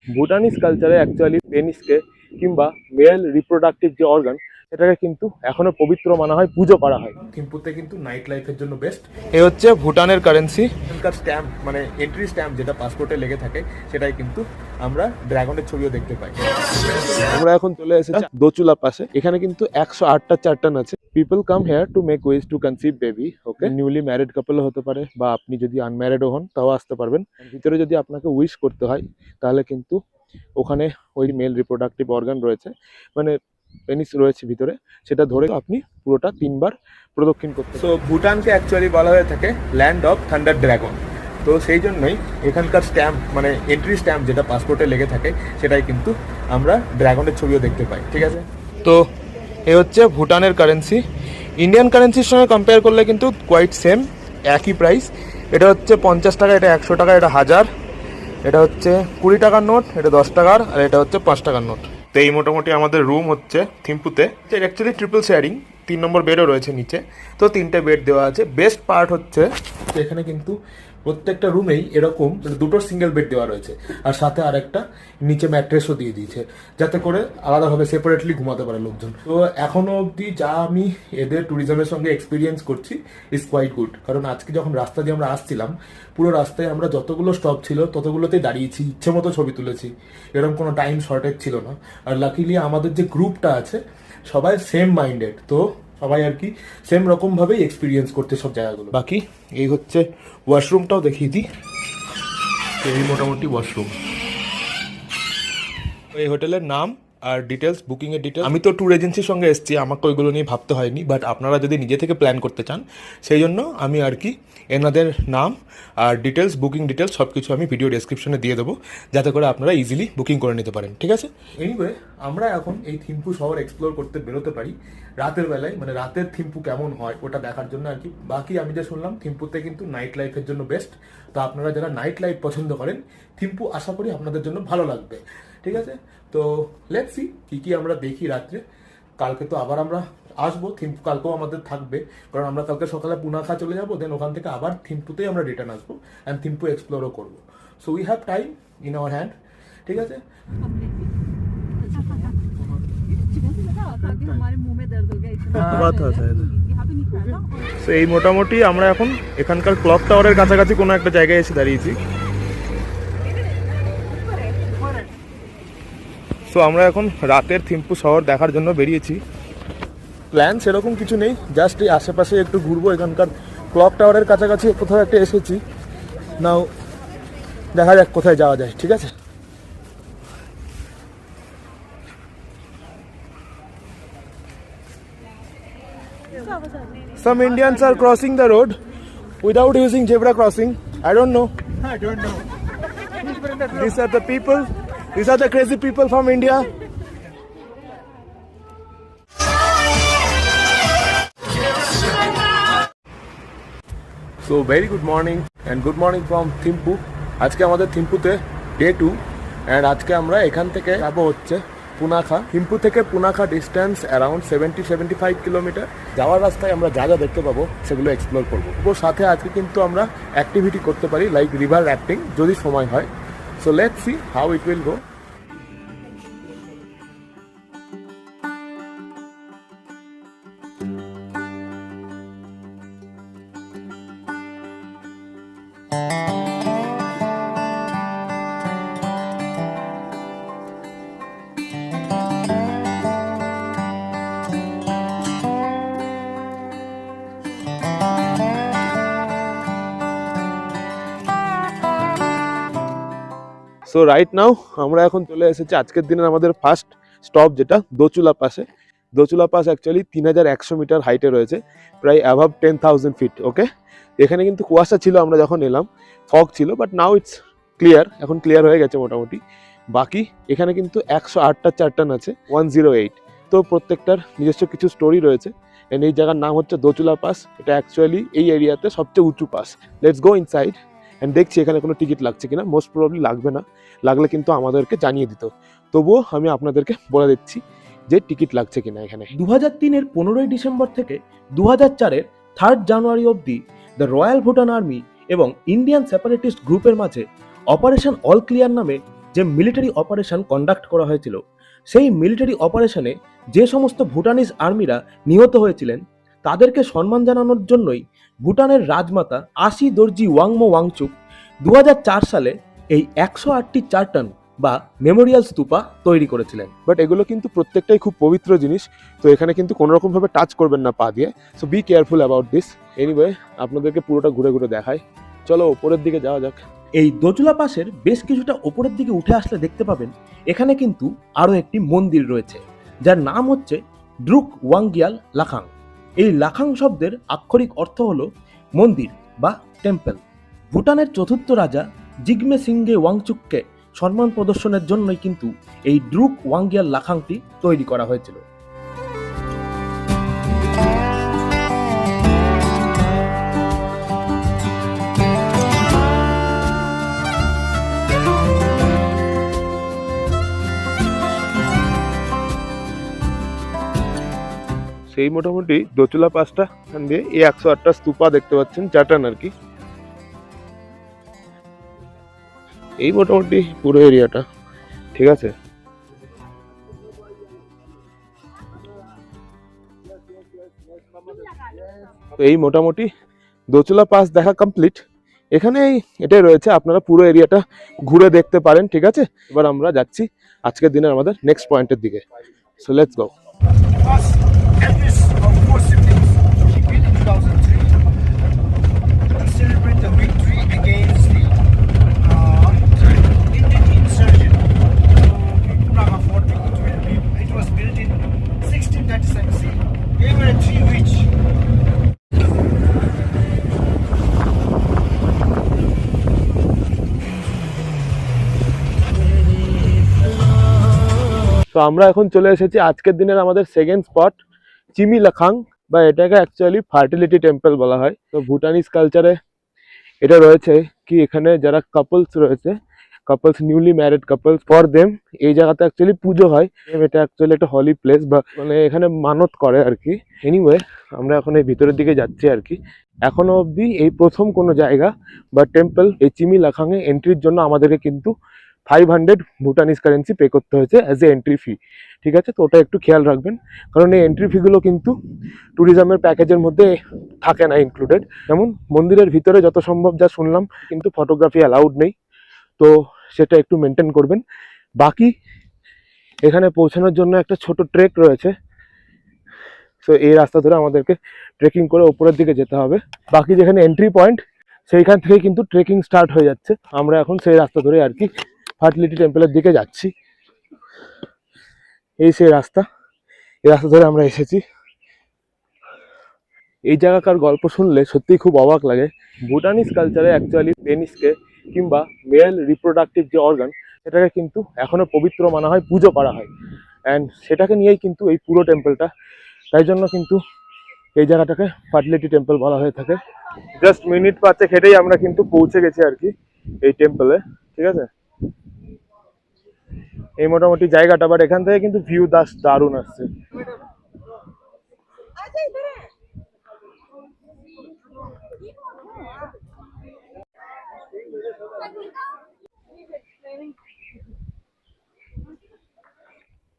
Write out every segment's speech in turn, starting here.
Bhutanese কালচারে actually পেনিসকে কিংবা mail reproductive যে অর্গান সেটাকে কিন্তু এখনো পবিত্র মানা হয়, পুজো করা হয়। থিম্পুতে কিন্তু নাইট লাইফের জন্য বেস্ট। এ হচ্ছে ভুটানের কারেন্সি, এখানকার স্ট্যাম্প মানে এন্ট্রি স্ট্যাম্প যেটা পাসপোর্টে লেগে থাকে, সেটাই কিন্তু আমরা ড্রাগনের ছবিও দেখতে পাই। আমরা এখন চলে এসেছি দোচুলা পাশে। এখানে কিন্তু 108টা চার্টান আছে। People come here to make ways to conceive baby. Okay, newly married কাপলও হতে পারে বা আপনি যদি আনম্যারিডও হন তাও আসতে পারবেন। ভিতরে যদি আপনাকে উইশ করতে হয় তাহলে কিন্তু ওখানে ওই মেল রিপ্রোডাক্টিভ অর্গান রয়েছে, মানে পেনিস রয়েছে ভিতরে, সেটা ধরে আপনি পুরোটা 3বার প্রদক্ষিণ করতে। তো ভুটানকে অ্যাকচুয়ালি বলা হয়ে থাকে ল্যান্ড অফ থান্ডার ড্রাগন। তো সেই জন্যই এখানকার স্ট্যাম্প মানে এন্ট্রি স্ট্যাম্প যেটা পাসপোর্টে লেগে থাকে, সেটাই কিন্তু আমরা ড্রাগনের ছবিও দেখতে পাই। ঠিক আছে, তো এ হচ্ছে ভুটানের কারেন্সি। ইন্ডিয়ান কারেন্সির সঙ্গে কম্পেয়ার করলে কিন্তু কোয়াইট সেম, একই প্রাইস। এটা হচ্ছে 50 টাকা, এটা 100 টাকা, এটা 1000, এটা হচ্ছে 20 টাকার নোট, এটা 10 টাকার, আর এটা হচ্ছে 5 টাকার নোট। তো এই মোটামুটি আমাদের রুম হচ্ছে থিম্পুতে। এটা অ্যাকচুয়ালি ট্রিপল শেয়ারিং, 3 নম্বর বেডও রয়েছে নিচে। তো 3টে বেড দেওয়া আছে। বেস্ট পার্ট হচ্ছে এখানে কিন্তু প্রত্যেকটা রুমেই এরকম দুটো সিঙ্গেল বেড দেওয়া রয়েছে, আর সাথে আরেকটা নিচে ম্যাট্রেসও দিয়ে দিয়েছে, যাতে করে আলাদাভাবে সেপারেটলি ঘুমাতে পারে লোকজন। তো এখনো অবধি যা আমি এদের ট্যুরিজমের সঙ্গে এক্সপিরিয়েন্স করছি ইজ কোয়াইট গুড। কারণ আজকে যখন রাস্তা দিয়ে আমরা আসছিলাম, পুরো রাস্তায় আমরা যতগুলো স্টপ ছিল ততগুলোতেই দাঁড়িয়েছি, ইচ্ছে মতো ছবি তুলেছি, এরকম কোনো টাইম শর্টেজ ছিল না। আর লাকিলি আমাদের যে গ্রুপটা আছে সবাই সেম মাইন্ডেড, তো সবাই আর কি সেম রকমভাবেই এক্সপিরিয়েন্স করতে সব জায়গাগুলো। বাকি এই হচ্ছে ওয়াশরুমটাও দেখিয়ে দিই। এই মোটামুটি ওয়াশরুম। এই হোটেলের নাম আর ডিটেলস, বুকিংয়ের ডিটেলস। আমি তো ট্যুর এজেন্সির সঙ্গে এসেছি, আমাকে ওইগুলো নিয়ে ভাবতে হয়নি, বাট আপনারা যদি নিজে থেকে প্ল্যান করতে চান সেই জন্য আমি আর কি এনাদের নাম আর ডিটেলস, বুকিং ডিটেলস সব কিছু আমি ভিডিও ডেসক্রিপশনে দিয়ে দেবো, যাতে করে আপনারা ইজিলি বুকিং করে নিতে পারেন। ঠিক আছে, এনিওয়ে আমরা এখন এই থিম্পু শহর এক্সপ্লোর করতে বেরোতে পারি রাতের বেলায়, মানে রাতের থিম্পু কেমন হয় ওটা দেখার জন্য আর কি। বাকি আমি যা শুনলাম থিম্পুতে কিন্তু নাইট লাইফের জন্য বেস্ট। তো আপনারা যারা নাইট লাইফ পছন্দ করেন, থিম্পু আশা করি আপনাদের জন্য ভালো লাগবে। ঠিক আছে, তো লেটস সি কি আমরা দেখি রাত্রে। কালকে তো আবার আমরা আসবো, থিম্পু কালকেও আমাদের থাকবে, কারণ আমরা কালকে সকালে পুনাখা চলে যাবো, দেন ওখান থেকে আবার থিম্পুতেই আমরা রিটার্ন আসবো অ্যান্ড থিম্পু এক্সপ্লোরও করবো। So we have time in our hand. ঠিক আছে, এই মোটামুটি আমরা এখন এখানকার ক্লক টাওয়ারের কাছাকাছি কোনো একটা জায়গায় এসে দাঁড়িয়েছি। সো আমরা এখন রাতের থিম্পু শহর দেখার জন্য বেরিয়েছি। প্ল্যান সেরকম কিছু নেই, জাস্ট এই আশেপাশে একটু ঘুরবো। এখানকার ক্লক টাওয়ারের কাছাকাছি কোথাও একটা এসেছি, নাও দেখা যাক কোথায় যাওয়া যায়। ঠিক আছে, some Indians are crossing the road without using zebra crossing. I don't know. These are the people. These are the crazy people from India. So very good morning and good morning from Thimpu. আজকে আমাদের থিম্পুতে day 2 and আজকে আমরা এখান থেকে যাবো হচ্ছে পুনাখা। থিম্পু থেকে Punakha distance around 70-75 kilometre. যাওয়ার রাস্তায় আমরা যা যা দেখতে পাবো সেগুলো এক্সপ্লোর করবো। ওর সাথে আজকে কিন্তু আমরা অ্যাক্টিভিটি করতে পারি লাইক রিভার র্যাফটিং যদি সময় হয়। So let's see how it will go. So right now আমরা এখন চলে এসেছি আজকের দিনের আমাদের ফার্স্ট স্টপ, যেটা দোচুলা পাসে। দোচুলা পাস অ্যাকচুয়ালি 3100 মিটার হাইটে রয়েছে, প্রায় অ্যাভাব 10,000 ফিট। ওকে, এখানে কিন্তু কুয়াশা ছিল আমরা যখন এলাম, ফগ ছিল, বাট নাও ইটস ক্লিয়ার, এখন ক্লিয়ার হয়ে গেছে মোটামুটি। বাকি এখানে কিন্তু 108টা চার্টান আছে, 108। তো প্রত্যেকটার নিজস্ব কিছু স্টোরি রয়েছে। এন্ড এই জায়গার নাম হচ্ছে দোচুলা পাস। এটা অ্যাকচুয়ালি এই এরিয়াতে সবচেয়ে উঁচু pass. Let's go inside and দেখছি এখানে কোনো টিকিট লাগছে কিনা। মোস্ট প্রবাবলি লাগবে না, লাগলে কিন্তু আমাদেরকে জানিয়ে দিত। তবুও আমি আপনাদেরকে বলে দিচ্ছি যে টিকিট লাগছে কিনা এখানে। 2003-এর 15ই ডিসেম্বর থেকে 2004-এর 3rd জানুয়ারি অবধি দ্য রয়্যাল ভুটান আর্মি এবং ইন্ডিয়ান সেপারেটিস্ট গ্রুপের মাঝে অপারেশন অল ক্লিয়ার নামে যে মিলিটারি অপারেশন কন্ডাক্ট করা হয়েছিল, সেই মিলিটারি অপারেশনে যে সমস্ত ভুটানিজ আর্মিরা নিহত হয়েছিলেন তাদেরকে সম্মান জানানোর জন্যই ভুটানের রাজমাতা আশি দর্জি ওয়াংমো ওয়াংচুক 2004 সালে এই 108টি চার্টান বা মেমোরিয়াল স্তূপা তৈরি করেছিলেন। বাট এগুলো কিন্তু প্রত্যেকটাই খুব পবিত্র জিনিস, তো এখানে কিন্তু কোনো রকম ভাবে টাচ করবেন না পা দিয়ে, so be careful about this. Anyway আপনাদেরকে পুরোটা ঘুরে ঘুরে দেখাই, চলো ওপরের দিকে যাওয়া যাক। এই দোজলা পাসের বেশ কিছুটা ওপরের দিকে উঠে আসলে দেখতে পাবেন এখানে কিন্তু আরও একটি মন্দির রয়েছে, যার নাম হচ্ছে ড্রুক ওয়াংগিয়াল লাখাং। এই লাখাং শব্দের আক্ষরিক অর্থ হলো মন্দির বা টেম্পল। ভুটানের চতুর্থ রাজা জিগমে সিংগে ওয়াংচুককে সম্মান প্রদর্শনের জন্যই কিন্তু এই ড্রুক ওয়াংগিয়াল লাখাংটি তৈরি করা হয়েছিল। সেই মোটামুটি দোচলা পাসটা এখান দিয়ে এই 108টা স্তূপা দেখতে পাচ্ছেন, চাটান আর কি। এই মোটামুটি পুরো এরিয়াটা, ঠিক আছে। তো এই মোটামুটি দোচলা পাস দেখা কমপ্লিট। এখানে এটাই রয়েছে, আপনারা পুরো এরিয়াটা ঘুরে দেখতে পারেন, ঠিক আছে। এবার আমরা যাচ্ছি আজকের দিনের আমাদের নেক্সট পয়েন্টের দিকে, so let's go. Eldest of four siblings, she built in 2003 to celebrate the victory against the Indian insurgent. Punaga Fort. It was built in 1637. See, they were a tree witch. তো আমরা এখন চলে এসেছি আজকের দিনের আমাদের সেকেন্ড স্পট, চিমি লাখাং, বা এটাকে অ্যাকচুয়ালি ফার্টিলিটি টেম্পল বলা হয়। তো ভুটানিজ কালচারে এটা রয়েছে কি, এখানে যারা কাপলস রয়েছে, couples newly married couples, for them এই জায়গাতে অ্যাকচুয়ালি পুজো হয়। এটা অ্যাকচুয়ালি একটা হলি প্লেস, বা মানে এখানে মানত করে আর কি। এনিওয়ে আমরা এখন এই ভিতরের দিকে যাচ্ছি আর কি। এখনো অবধি এই প্রথম কোনো জায়গা বা টেম্পল এই চিমি লাখাংয়ে এন্ট্রির জন্য আমাদেরকে কিন্তু 500 ভুটানিজ কারেন্সি পে করতে হয়েছে অ্যাজ এ এন্ট্রি ফি, ঠিক আছে। তো ওটা একটু খেয়াল রাখবেন, কারণ এই এন্ট্রি ফিগুলো কিন্তু ট্যুরিজমের প্যাকেজের মধ্যে থাকে না ইনক্লুডেড। যেমন মন্দিরের ভিতরে যত সম্ভব যা শুনলাম, কিন্তু ফটোগ্রাফি অ্যালাউড নেই, তো সেটা একটু মেনটেন করবেন। বাকি এখানে পৌঁছানোর জন্য একটা ছোট ট্রেক রয়েছে, সো এই রাস্তা ধরে আমাদেরকে ট্রেকিং করে উপরের দিকে যেতে হবে। বাকি যেখানে এন্ট্রি পয়েন্ট সেইখান থেকে কিন্তু ট্রেকিং স্টার্ট হয়ে যাচ্ছে। আমরা এখন সেই রাস্তা ধরে আর কি ফার্টিলিটি টেম্পলের দিকে যাচ্ছি। এই সেই রাস্তা, এই রাস্তা ধরে আমরা এসেছি। এই জায়গাকার গল্প শুনলে সত্যিই খুব অবাক লাগে। ভুটানিজ কালচারে অ্যাকচুয়ালি পেনিসকে কিংবা মেল রিপ্রোডাক্টিভ যে অর্গান, সেটাকে কিন্তু এখনো পবিত্র মানা হয়, পুজো করা হয়, অ্যান্ড সেটাকে নিয়েই কিন্তু এই পুরো টেম্পলটা। তাই জন্য কিন্তু এই জায়গাটাকে ফার্টিলিটি টেম্পল বলা হয়ে থাকে। জাস্ট মিনিট 5 হেঁটেই আমরা কিন্তু পৌঁছে গেছি আর কি এই টেম্পলে, ঠিক আছে। এই মোটামুটি জায়গাটা, বাট এখান থেকে কিন্তু ভিউ দারুণ আসছে।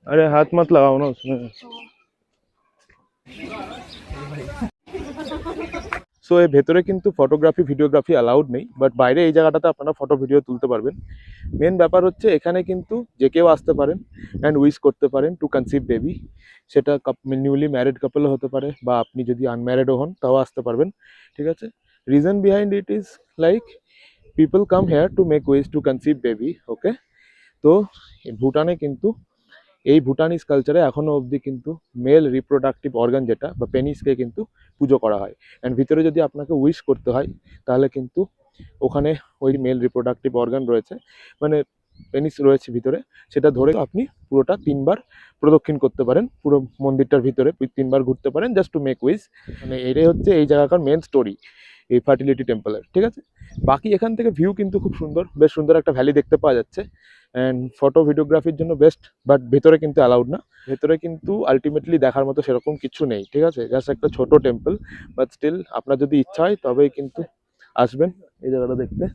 अरे हाथ मत लगाओ ना उसमें। সো এর ভেতরে কিন্তু ফটোগ্রাফি ভিডিওগ্রাফি অ্যালাউড নেই, বাট বাইরে এই জায়গাটাতে আপনারা ফটো ভিডিও তুলতে পারবেন। মেন ব্যাপার হচ্ছে এখানে কিন্তু যে কেউ আসতে পারেন অ্যান্ড উইশ করতে পারেন টু কনসিভ বেবি। সেটা নিউলি ম্যারিড কাপলও হতে পারে, বা আপনি যদি আনম্যারিডও হন তাও আসতে পারবেন, ঠিক আছে। Reason behind it is like people come here to make wish to conceive baby, okay. তো ভুটানে কিন্তু এই ভুটানিজ কালচারে এখনো অবধি কিন্তু মেল রিপ্রোডাক্টিভ অর্গান যেটা বা পেনিসকে কিন্তু পুজো করা হয়। অ্যান্ড ভিতরে যদি আপনাকে উইশ করতে হয় তাহলে কিন্তু ওখানে ওই মেল রিপ্রোডাক্টিভ অর্গান রয়েছে, মানে পেনিস রয়েছে ভিতরে, সেটা ধরে আপনি পুরোটা 3 বার প্রদক্ষিণ করতে পারেন, পুরো মন্দিরটার ভিতরে 3 বার ঘুরতে পারেন, জাস্ট টু মেক উইশ। মানে এটাই হচ্ছে এই জায়গাকার মেন স্টোরি এই ফার্টিলিটি টেম্পলের, ঠিক আছে। বাকি এখান থেকে ভিউ কিন্তু খুব সুন্দর, বেশ সুন্দর একটা ভ্যালি দেখতে পাওয়া যাচ্ছে, অ্যান্ড ফটো ভিডিওগ্রাফির জন্য বেস্ট। বাট ভেতরে কিন্তু অ্যালাউড না, ভেতরে কিন্তু আলটিমেটলি দেখার মতো সেরকম কিছু নেই, ঠিক আছে। জাস্ট একটা ছোট টেম্পল, বাট স্টিল আপনার যদি ইচ্ছা হয় তবেই কিন্তু আসবেন এই জায়গাটা দেখতে।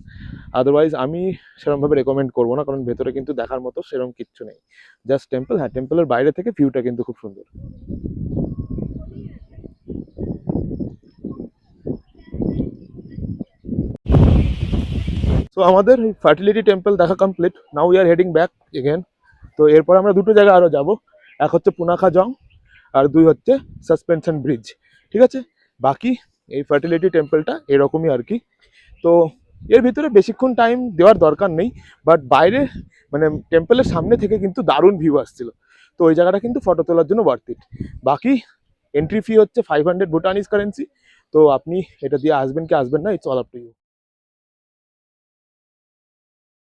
আদারওয়াইজ আমি সেরকমভাবে রেকমেন্ড করবো না, কারণ ভেতরে কিন্তু দেখার মতো সেরকম কিচ্ছু নেই, জাস্ট টেম্পল। হ্যাঁ, টেম্পলের বাইরে থেকে ভিউটা কিন্তু খুব সুন্দর। তো আমাদের ফার্টিলিটি টেম্পল দেখা complete, now we are heading back again. তো এরপর আমরা দুটো জায়গায় আরও যাব, এক হচ্ছে পুনাখা জং আর দুই হচ্ছে সাসপেনশন ব্রিজ, ঠিক আছে। বাকি এই ফার্টিলিটি টেম্পলটা এরকমই আর কি। তো এর ভিতরে বেশিক্ষণ টাইম দেওয়ার দরকার নেই, বাট বাইরে মানে টেম্পলের সামনে থেকে কিন্তু দারুণ ভিউ আসছিল, তো ওই জায়গাটা কিন্তু ফটো তোলার জন্য ওয়ার্থ ইট। বাকি এন্ট্রি ফি হচ্ছে 500 ভুটানিজ কারেন্সি। তো আপনি এটা দিয়ে আসবেন কি আসবেন না, it's all up to you.